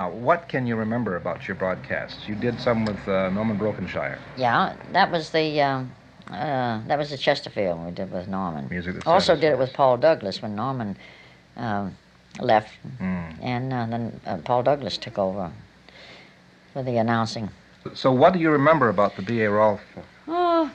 Now, what can you remember about your broadcasts? You did some with Norman Brokenshire. Yeah, that was the Chesterfield we did with Norman. Music that Also did it satisfies. with Paul Douglas when Norman left, and then Paul Douglas took over for the announcing. So what do you remember about the B.A. Rolfe? Oh,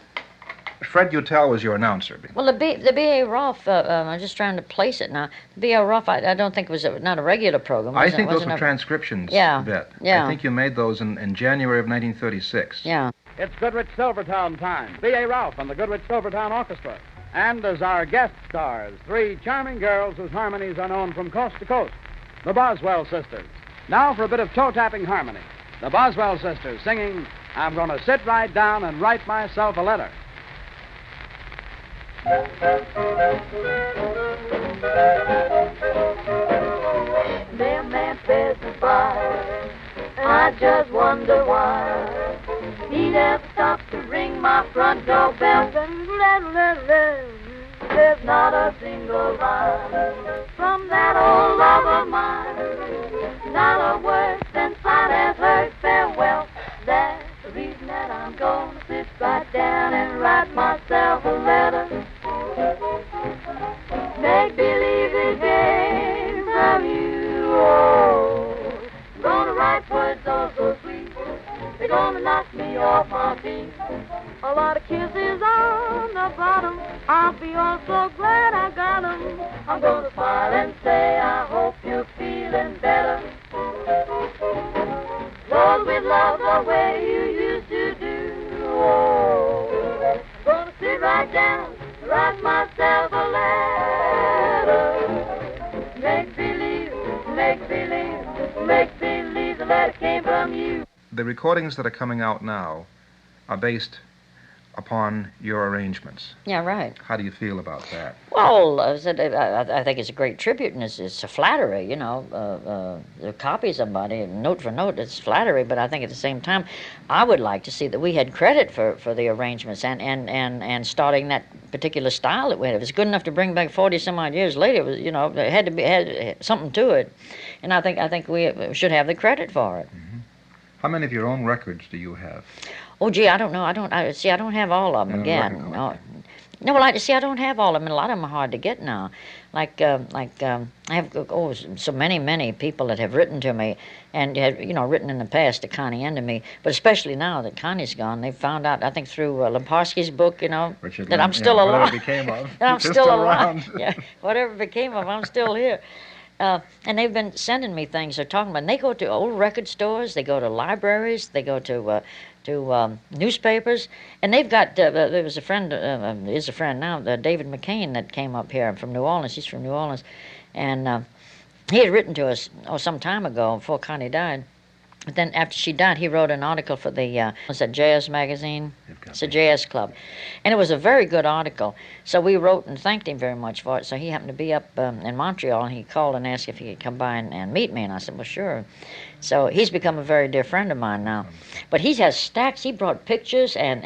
Fred Utel was your announcer. well, the B.A. Rolfe, I'm just trying to place it now. The B.A. Rolfe, I don't think it was not a regular program. I think those were transcriptions, Yeah, Bette. yeah. I think you made those in January of 1936. Yeah. It's Goodrich Silvertown time. B.A. Ralph and the Goodrich Silvertown Orchestra. And as our guest stars, three charming girls whose harmonies are known from coast to coast, the Boswell Sisters. Now for a bit of toe-tapping harmony. The Boswell Sisters singing, I'm going to sit right down and write myself a letter. Mailman says goodbye. I just wonder why he never stopped to ring my front door bell. There's not a single line from that old love of mine. Not a word since I have heard farewell. That's the reason that I'm gonna sit right down and write myself a letter. Make believe it came from you. Oh, gonna write words so sweet. They're gonna knock me off my feet. A lot of kisses on the bottom. I'll be all so glad I got 'em. I'm gonna smile and say I hope you're feeling better. Lord, with love the way you used to do. Oh, gonna sit right down, write myself a letter. Make believe, make believe, make believe the letter came from you. The recordings that are coming out now are based upon your arrangements. Yeah, right. How do you feel about that? Well, I think it's a great tribute, and it's a flattery, you know. To copy somebody, note for note, it's flattery, but I think at the same time, I would like to see that we had credit for the arrangements and starting that particular style that we had. If it's good enough to bring back 40-some-odd years later, it was, you know, it had something to it. And I think we should have the credit for it. Mm-hmm. How many of your own records do you have? Oh, gee, I don't know. I don't have all of them again. No, well, I don't have all of them. And a lot of them are hard to get now. I have so many people that have written to me and have, written in the past to Connie and to me. But especially now that Connie's gone, they found out, I think through Lemparski's book, that I'm still alive. Whatever became of. That I'm still alive. Around. Yeah, whatever became of, I'm still here. And they've been sending me things they're talking about. And they go to old record stores, they go to libraries, they go to newspapers, and they've got. There was a friend, is a friend now, David McCain, that came up here from New Orleans. He's from New Orleans, and he had written to us some time ago before Connie died. But then after she died, he wrote an article for the what's that, JS magazine? It's a JS Club. And it was a very good article. So we wrote and thanked him very much for it. So he happened to be up in Montreal, and he called and asked if he could come by and meet me. And I said, well, sure. So he's become a very dear friend of mine now. But he has stacks. He brought pictures and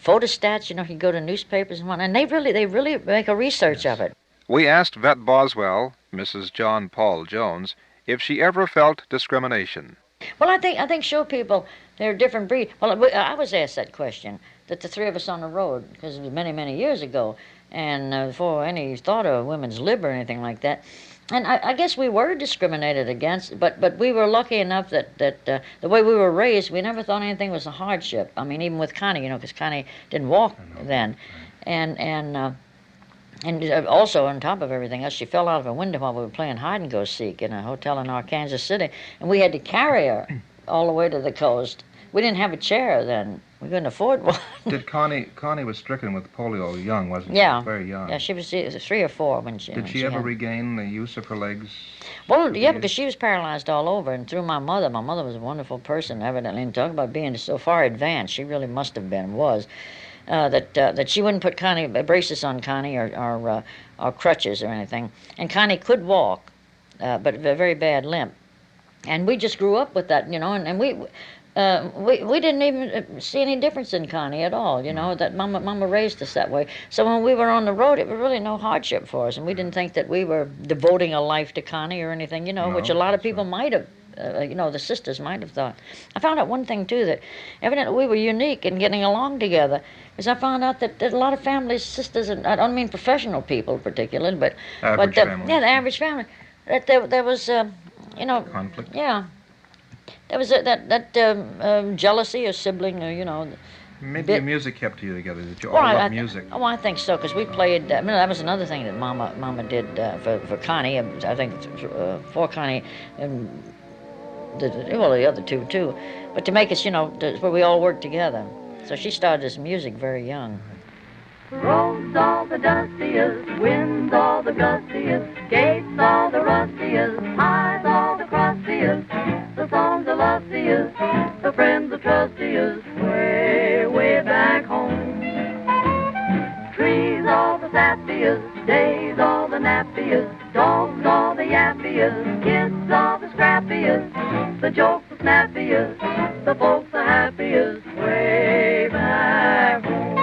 photostats. He go to newspapers and whatnot. And they really make a research of it. We asked Vette Boswell, Mrs. John Paul Jones, if she ever felt discrimination. Well, I think show people they're a different breed. Well, I was asked that question, that the three of us on the road, because it was many years ago, and before any thought of women's lib or anything like that. And I guess we were discriminated against, but we were lucky enough that the way we were raised, we never thought anything was a hardship. I mean, even with Connie, because Connie didn't walk then, and also, on top of everything else, she fell out of a window while we were playing hide-and-go-seek in a hotel in Arkansas City, and we had to carry her all the way to the coast. We didn't have a chair then. We couldn't afford one. Did Connie was stricken with polio young, wasn't she? Yeah. Very young. Yeah, she was 3 or 4 when she... Did she ever regain the use of her legs? Well, yeah, because she was paralyzed all over, and through my mother. My mother was a wonderful person, evidently, and talk about being so far advanced. She really must have been, was. That she wouldn't put braces on Connie or crutches or anything. And Connie could walk, but a very bad limp. And we just grew up with that, and We didn't even see any difference in Connie at all. You know that Mama raised us that way. So when we were on the road, it was really no hardship for us, and we didn't think that we were devoting a life to Connie or anything. You know, No, which a lot of that's people might have. You know, the sisters might have thought. I found out one thing too, that evidently we were unique in getting along together. Because I found out that a lot of families, sisters, and I don't mean professional people particularly, but Average families. yeah, the average family. That there was, you know, Conflict. yeah. There was jealousy or sibling, you know. Maybe the music kept you together. That you all Well, loved music. I think so, because we played. I mean, that was another thing that Mama did for Connie. I think for Connie, and the other two too. But to make us, you know, where we all worked together. So she started this music very young. Roads all the dustiest, winds all the gustiest, gates all the rustiest, highs all the crustiest, the songs the lustiest, the friends the trustiest, way, way back home. Trees all the sappiest, days all the nappiest, dogs all the yappiest, kids all the scrappiest, the jokes the snappiest, the folks the happiest, way back home.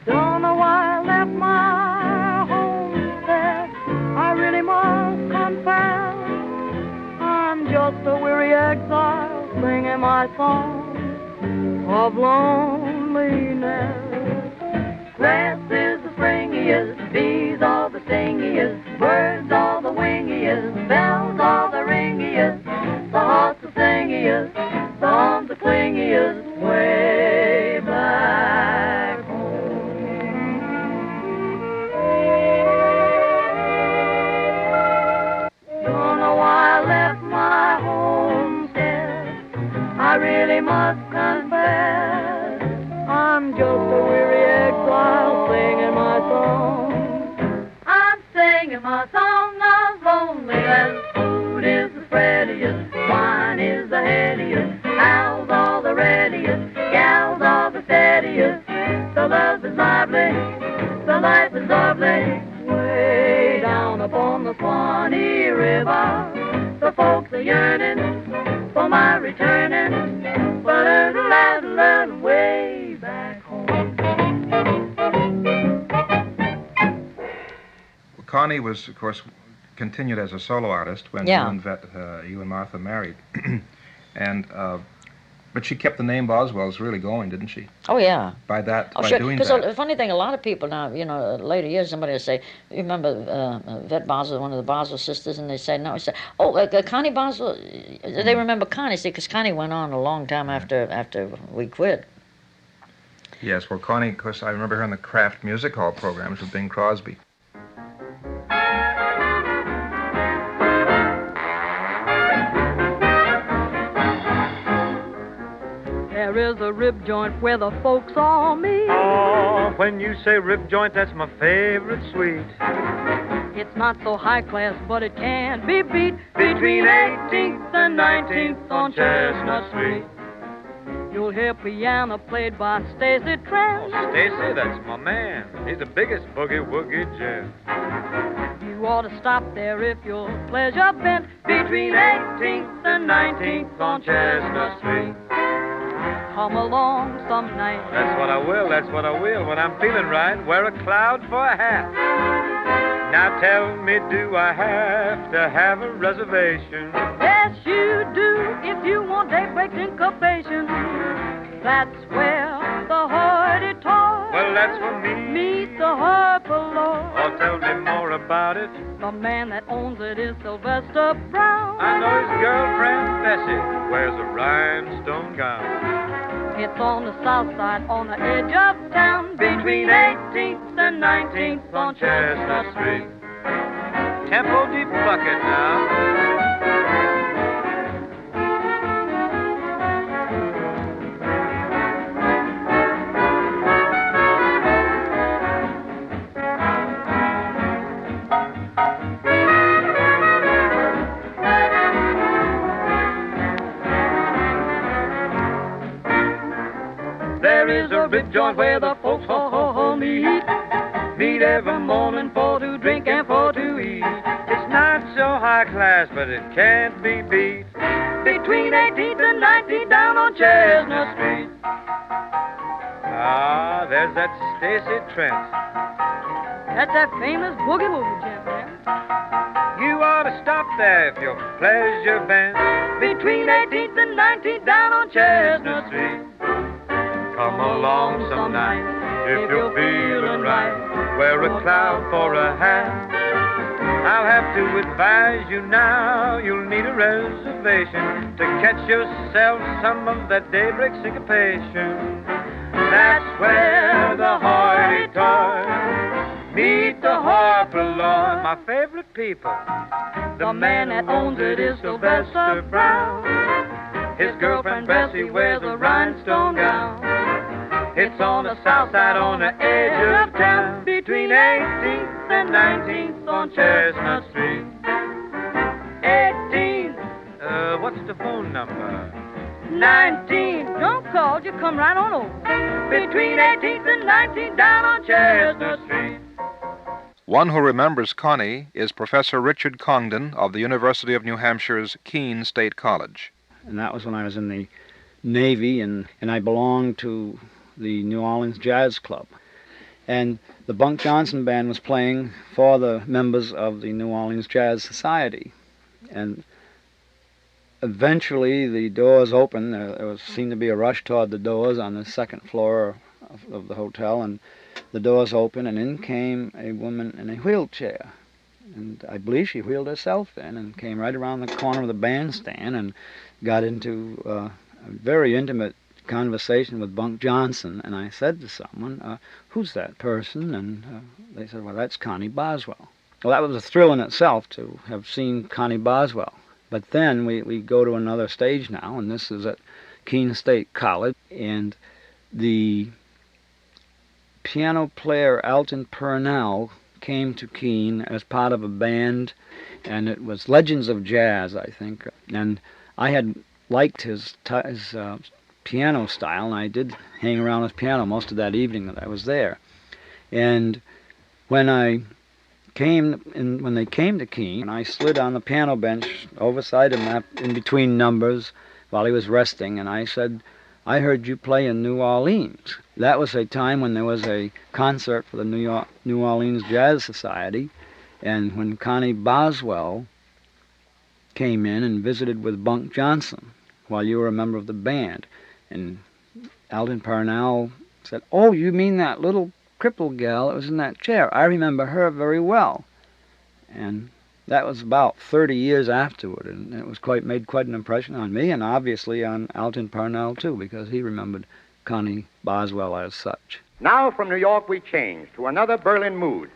Don't know why I left my homestead, I really must confess, I'm just a weary exile singing my song of loneliness. Grass is the springiest, bees all the stingiest, birds all the wingiest, bells all the ringiest, the hearts the singiest, the arms the clingiest, way back home. Don't know why I left my homestead, I really must confess, I'm just a weary exile singing my song. I'm singing my song of loneliness. Food is the spreadiest, wine is the headiest, owls all the readiest, gals all the steadiest. The love is lively, the life is lovely. Way down upon the Swanee River, the folks are yearning for my returning, but a way back home. Well, Connie was, of course, continued as a solo artist when Yeah. you and Martha married, and but she kept the name Boswell's really going, didn't she? Oh yeah. By Sure. doing Because that. the funny thing, a lot of people now, you know, later years, somebody will say, "You remember Vet Boswell, one of the Boswell sisters?" And they say, "No." I say, "Oh, Connie Boswell." They remember Connie, see, because Connie went on a long time after we quit. Yes, well, Connie, of course, I remember her in the Kraft Music Hall programs with Bing Crosby. There is a rib joint where the folks all meet. Oh, when you say rib joint, that's my favorite sweet. It's not so high class, but it can't be beat. Between 18th and 19th on Chestnut Street, you'll hear piano played by Stacy Trent. Oh, Stacy, that's my man. He's the biggest boogie-woogie gent. You ought to stop there if your pleasure bent. Between 18th and 19th on Chestnut Street, come along some night. That's what I will, that's what I will. When I'm feeling right, wear a cloud for a hat. Now tell me, do I have to have a reservation? Yes, you do, if you want daybreak syncopation. That's where the hoity-toity Well, that's for me. meet the Harper-Lord. Oh, tell me more about it. The man that owns it is Sylvester Brown. I know his girlfriend, Bessie, wears a rhinestone gown. It's on the south side, on the edge of town, between 18th and 19th on Chestnut Street. Tempo Deep Bucket now. There is a rib joint where the folks meet. Meet every morning for to drink and for to eat. It's not so high class, but it can't be beat. between 18th and 19th down on Chestnut Street. Ah, there's that Stacy Trent. That's that famous boogie-woogie gent, man. You ought to stop there if your pleasure bends Between 18th and 19th down on Chestnut Street. Come along some night if you're feeling right. Wear a cloud for a hat. I'll have to advise you now, you'll need a reservation to catch yourself some of that daybreak syncopation. That's where the hoity-toity meet the Harper-Lord, my favorite people. The man that owns it is Sylvester Brown. His girlfriend Bessie wears a rhinestone gown. It's on the south side, on the edge of town, between 18th and 19th on Chestnut Street. 18th. What's the phone number? 19. Don't call, you come right on over. Between 18th and 19th down on Chestnut Street. One who remembers Connie is Professor Richard Congdon of the University of New Hampshire's Keene State College. And that was when I was in the Navy, and I belonged to the New Orleans Jazz Club. And the Bunk Johnson Band was playing for the members of the New Orleans Jazz Society. And eventually the doors opened. There seemed to be a rush toward the doors on the second floor of the hotel, and the doors opened, and in came a woman in a wheelchair. And I believe she wheeled herself in and came right around the corner of the bandstand and got into a very intimate conversation with Bunk Johnson. And I said to someone, who's that person? And they said, well, that's Connie Boswell. Well, that was a thrill in itself to have seen Connie Boswell. But then we go to another stage now, and this is at Keene State College, and the piano player Alton Purnell came to Keene as part of a band, and it was Legends of Jazz, I think. And I had liked his piano style, and I did hang around his piano most of that evening that I was there. And when they came to Keene, I slid on the piano bench overside him in between numbers while he was resting, and I said, I heard you play in New Orleans. That was a time when there was a concert for the New Orleans Jazz Society, and when Connie Boswell came in and visited with Bunk Johnson while you were a member of the band. And Alton Purnell said, oh, you mean that little crippled gal that was in that chair? I remember her very well. And that was about 30 years afterward, and it was made quite an impression on me, and obviously on Alton Purnell too, because he remembered Connie Boswell as such. Now from New York we change to another Berlin mood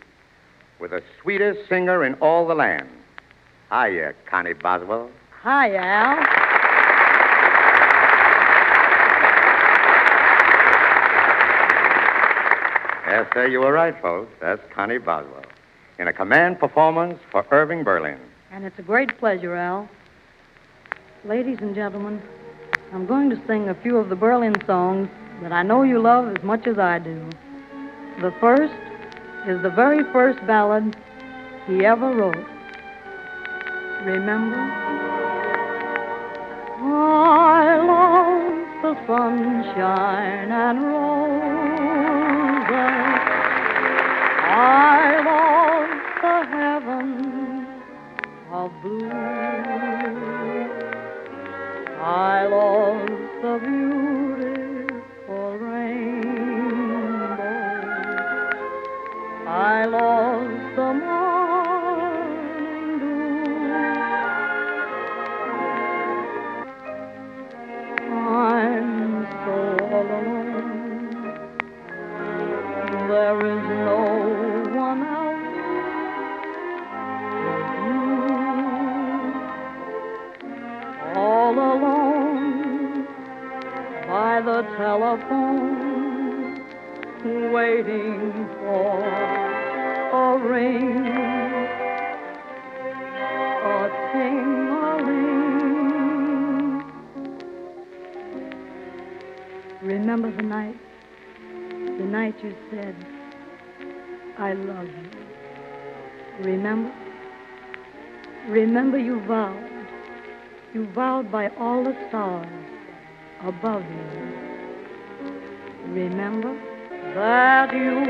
with the sweetest singer in all the land. Hiya, Connie Boswell. Hi, Al. Yes, sir, you were right, folks. That's Connie Boswell in a command performance for Irving Berlin. And it's a great pleasure, Al. Ladies and gentlemen, I'm going to sing a few of the Berlin songs that I know you love as much as I do. The first is the very first ballad he ever wrote. Remember? I long for sunshine and roses. I long the heaven of blue. I long the beautiful rainbow. I long the morning dew. I'm so alone. There is no one else but you. All alone by the telephone, waiting for a ring, a ting-a-ling. Remember the night you said, I love you. Remember you vowed you vowed by all the stars above you. Remember that you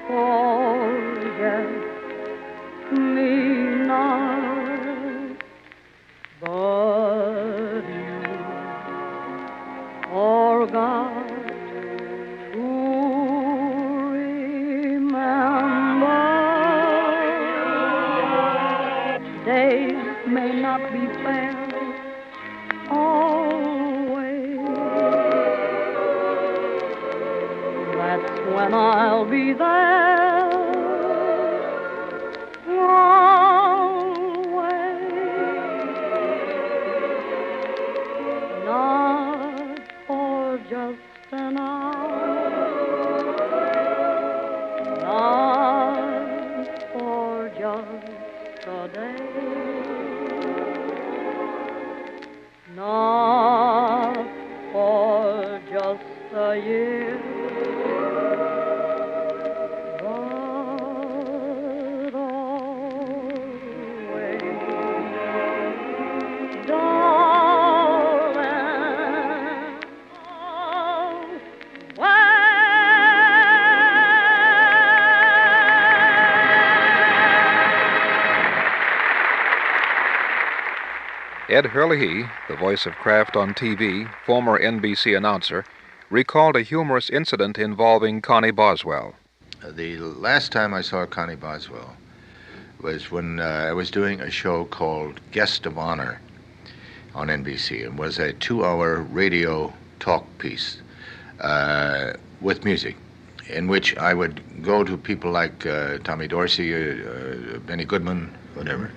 forget me not, but you forgot to remember. Days may not be fair always. That's when I'll be there. Always. Not for just an hour. Not for just a day. Not for just a year, but always, darling, Ed Hurley, the voice of Kraft on TV, former NBC announcer, recalled a humorous incident involving Connie Boswell. The last time I saw Connie Boswell was when I was doing a show called Guest of Honor on NBC. It was a 2-hour radio talk piece with music, in which I would go to people like Tommy Dorsey, Benny Goodman, whatever,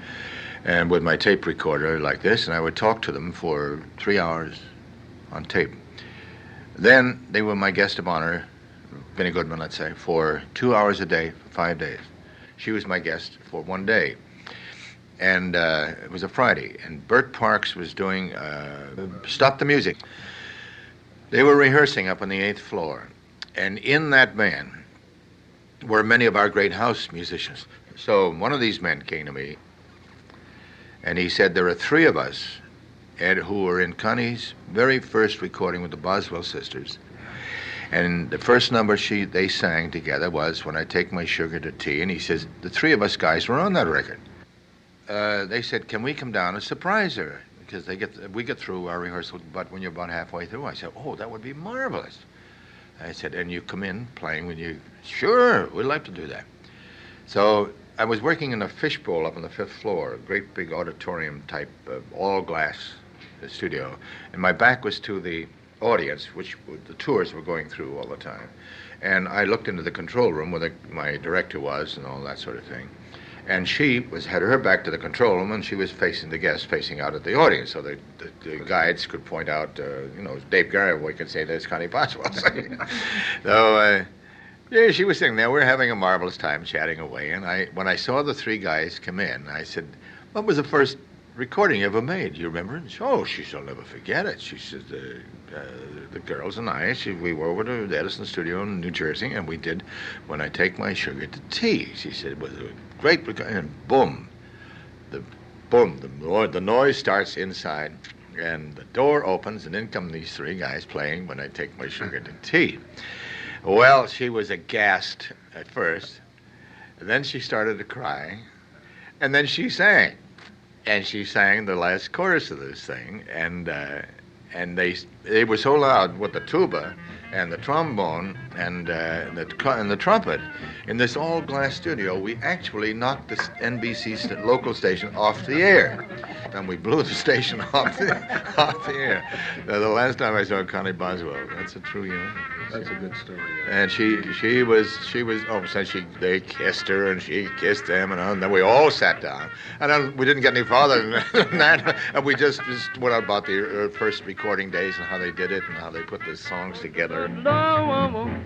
and with my tape recorder like this, and I would talk to them for 3 hours on tape. Then they were my guest of honor, Benny Goodman, let's say, for 2 hours a day for 5 days. She was my guest for 1 day. And it was a Friday, and Bert Parks was doing Stop the Music. They were rehearsing up on the 8th floor, and in that band were many of our great house musicians. So one of these men came to me, and he said, there are 3 of us, Ed, who were in Connie's very first recording with the Boswell Sisters. And the first number they sang together was When I Take My Sugar to Tea, and he says, the 3 of us guys were on that record. They said, can we come down and surprise her? Because we get through our rehearsal, but when you're about halfway through, I said, oh, that would be marvelous. I said, and you come in playing when you, sure, we'd like to do that. So I was working in a fishbowl up on the 5th floor, a great big auditorium type, all glass studio, and my back was to the audience, which the tours were going through all the time. And I looked into the control room where my director was and all that sort of thing. And she had her back to the control room, and she was facing the guests, facing out at the audience, so the guides could point out, Dave Garrett could say, there's Connie Boswell. So, yeah, she was sitting there. We were having a marvelous time chatting away. And when I saw the 3 guys come in, I said, what was the first recording you ever made? You remember? And she said, I'll never forget it. She said, the girls and I, we were over to the Edison studio in New Jersey, and we did When I Take My Sugar to Tea. She said, it was a great recording. And boom, the noise starts inside, and the door opens, and in come these 3 guys playing When I Take My Sugar to Tea. Well, she was aghast at first, and then she started to cry, and then she sang. And she sang the last chorus of this thing, and they were so loud with the tuba and the trombone and the trumpet in this all-glass studio, we actually knocked the NBC local station off the air. And we blew the station off the air. The last time I saw Connie Boswell, that's a true, That's a good story. Yeah. And she was. They kissed her and she kissed them, and then we all sat down. And then we didn't get any farther than that. And we just went out about the first recording days and how they did it and how they put the songs together. When I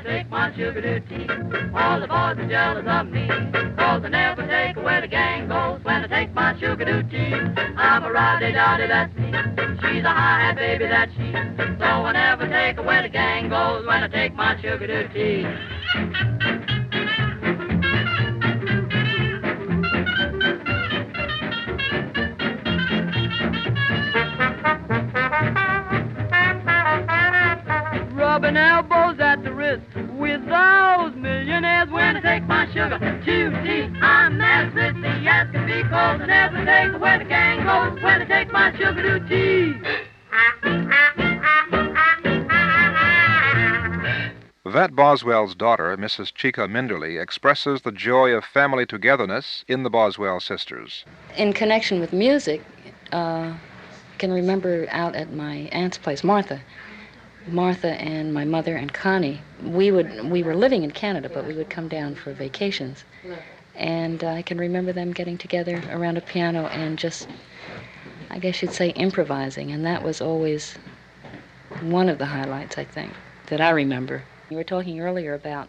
take my sugar to tea, all the boys are jealous of me, 'cause I never take away the gang goes when I take my sugar to tea. I'm a rowdy-dowdy, that's me. She's a hi-hat baby, that's she. So I never take away the gang goes when I take my sugar to tea. 'cause I never take where the gang goes when I take my sugar tea. Vet Boswell's daughter, Mrs. Chica Minderly, expresses the joy of family togetherness in the Boswell sisters. In connection with music, I can remember out at my aunt's place, Martha and my mother and Connie, we were living in Canada, but we would come down for vacations. And I can remember them getting together around a piano and just, I guess you'd say, improvising. And that was always one of the highlights, I think, that I remember. You were talking earlier about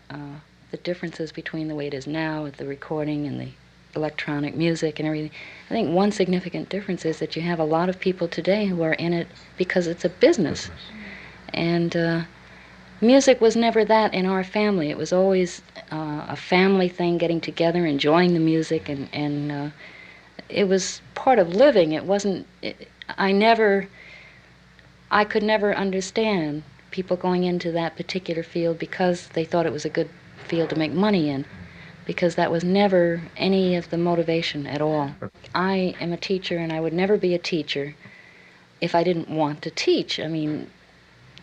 the differences between the way it is now with the recording and the electronic music and everything. I think one significant difference is that you have a lot of people today who are in it because it's a business. And music was never that in our family. It was always a family thing, getting together, enjoying the music, and it was part of living. It wasn't, I could never understand people going into that particular field because they thought it was a good field to make money in, because that was never any of the motivation at all. I am a teacher, and I would never be a teacher if I didn't want to teach. I mean,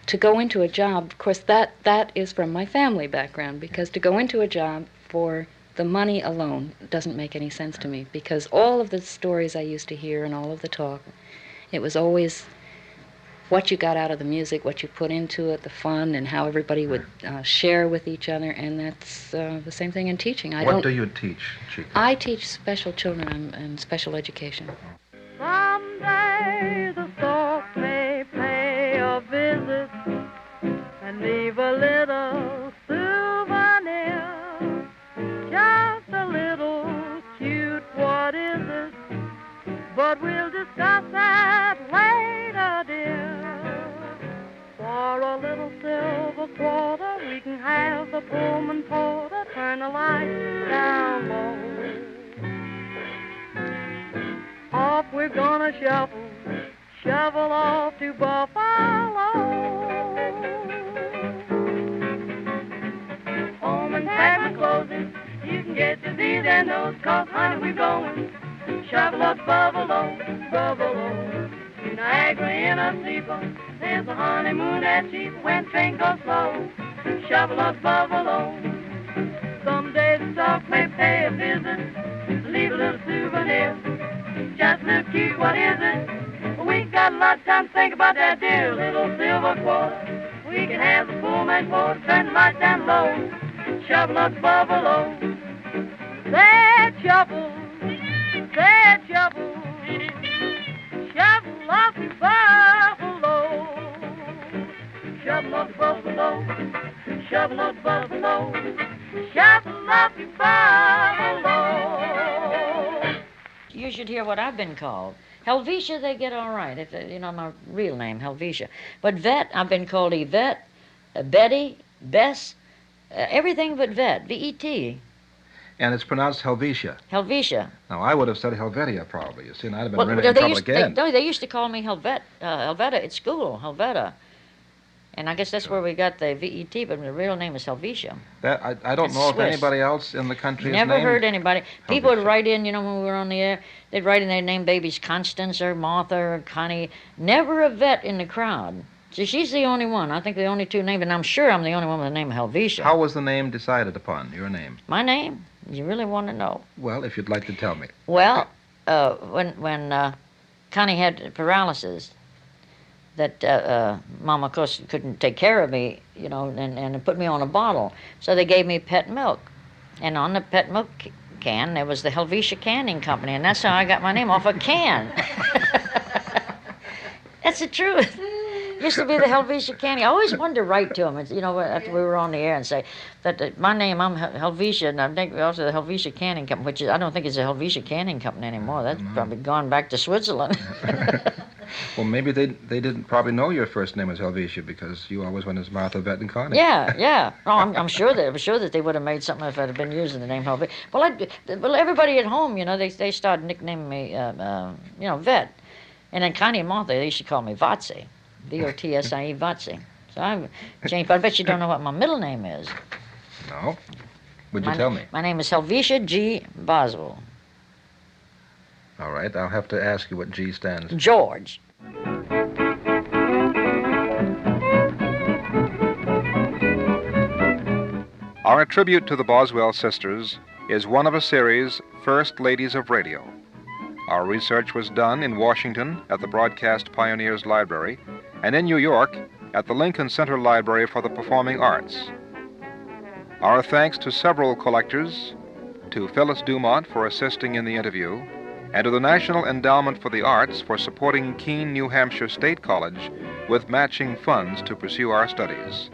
to go into a job, of course, that is from my family background, because to go into a job for the money alone doesn't make any sense to me, because all of the stories I used to hear and all of the talk, it was always what you got out of the music, what you put into it, the fun, and how everybody would share with each other, and that's the same thing in teaching. What do you teach, Chica? I teach special children and special education. Someday the stork may pay a visit and leave a little souvenir, just a little cute, what is it? But we'll discuss that later, dear. For a little silver quarter, we can have the Pullman porter turn the lights down low. Off we're gonna shovel off to Buffalo. Home and pack my clothing, you can get to these and those, 'cause honey, we're going shovel up Buffalo. To Niagara in a steeple, there's a honeymoon that's cheap when train goes slow. Shovel up Buffalo. Someday the stock may pay a visit, leave a little souvenir. Just look cute, what is it? We got a lot of time to think about that dear little silver quarter. We can have the Pullman porter turn the lights down low. Shovel up Buffalo. Say shovel, say shovel, shovel up to Buffalo. Shovel up Buffalo, shovel up Buffalo, shovel up to Buffalo. You should hear what I've been called. Helvetia, they get all right. If, my real name, Helvetia. But Vet, I've been called Yvette, Betty, Bess, everything but Vet, V-E-T. And it's pronounced Helvetia. Helvetia. Now, I would have said Helvetia, probably. You see, and I'd have been Well, really in trouble again. They used to call me Helveta at school, Helveta. And I guess that's where we got the V-E-T, but the real name is Helvetia. I don't know if anybody else in the country Never is named heard anybody. Helvetia. People would write in, when we were on the air, they'd write in their name babies Constance or Martha or Connie. Never a Vet in the crowd. So she's the only one. I think the only two named, and I'm sure I'm the only one with the name Helvetia. How was the name decided upon, your name? My name? You really want to know? Well, if you'd like to tell me. Well, when Connie had paralysis, that Mama, of course, couldn't take care of me, and put me on a bottle. So they gave me pet milk. And on the pet milk can, there was the Helvetia Canning Company, and that's how I got my name, off a can. That's the truth. Used to be the Helvetia Canning. I always wanted to write to them, after we were on the air and say that my name, I'm Helvetia, and I think also the Helvetia Canning Company, which I don't think is a Helvetia Canning Company anymore. That's probably gone back to Switzerland. Well, maybe they didn't probably know your first name was Helvetia because you always went as Martha, Vet, and Connie. Yeah. Oh, I'm sure that they would have made something if I'd have been using the name Helvetia. Well, everybody at home, they started nicknaming me, Vet, and then Connie and Martha, they used to call me Votsie, V-O-T-S-I-E, Votsie. So I've changed, but I bet you don't know what my middle name is. No. Would you tell me? My name is Helvetia G. Boswell. All right, I'll have to ask you what G stands for. George. Our tribute to the Boswell Sisters is one of a series, First Ladies of Radio. Our research was done in Washington at the Broadcast Pioneers Library and in New York at the Lincoln Center Library for the Performing Arts. Our thanks to several collectors, to Phyllis Dumont for assisting in the interview, and to the National Endowment for the Arts for supporting Keene, New Hampshire State College with matching funds to pursue our studies.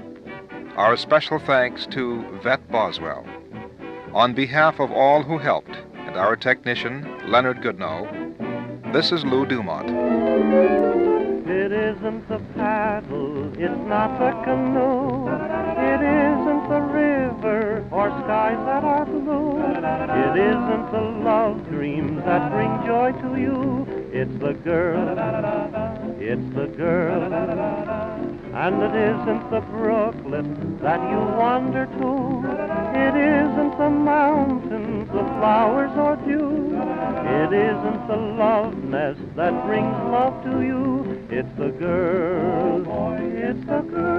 Our special thanks to Vet Boswell. On behalf of all who helped, and our technician, Leonard Goodnow, this is Lou Dumont. It isn't the paddle, it's not the canoe, it isn't the river or skies that are blue, it isn't the love dreams that bring joy to you, it's the girl, and it isn't the brooklet that you wander to, it isn't the mountains, the flowers or dew, it isn't the love nest that brings love to you, it's the girl, it's the girl.